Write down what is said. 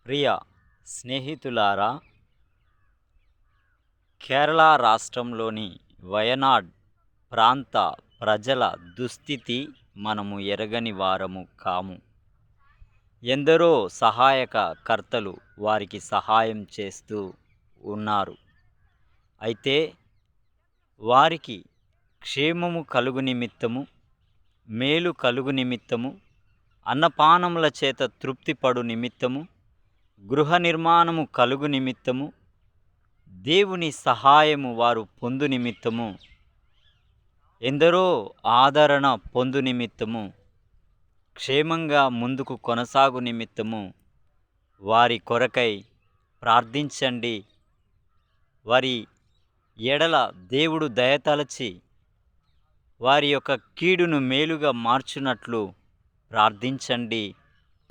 ప్రియ స్నేహితులారా, కేరళ రాష్ట్రంలోని వయనాడ్ ప్రాంత ప్రజల దుస్థితి మనము ఎరగని వారము కాము. ఎందరో సహాయక కర్తలు వారికి సహాయం చేస్తూ ఉన్నారు. అయితే వారికి క్షేమము కలుగు నిమిత్తము, మేలు కలుగు నిమిత్తము, అన్నపానముల చేత తృప్తిపడు నిమిత్తము, గృహ నిర్మాణము కలుగు నిమిత్తము, దేవుని సహాయము వారు పొందు నిమిత్తము, ఎందరో ఆదరణ పొందు నిమిత్తము, క్షేమంగా ముందుకు కొనసాగు నిమిత్తము వారి కొరకై ప్రార్థించండి. వారి ఎడల దేవుడు దయతలచి వారి యొక్క కీడును మేలుగా మార్చునట్లు ప్రార్థించండి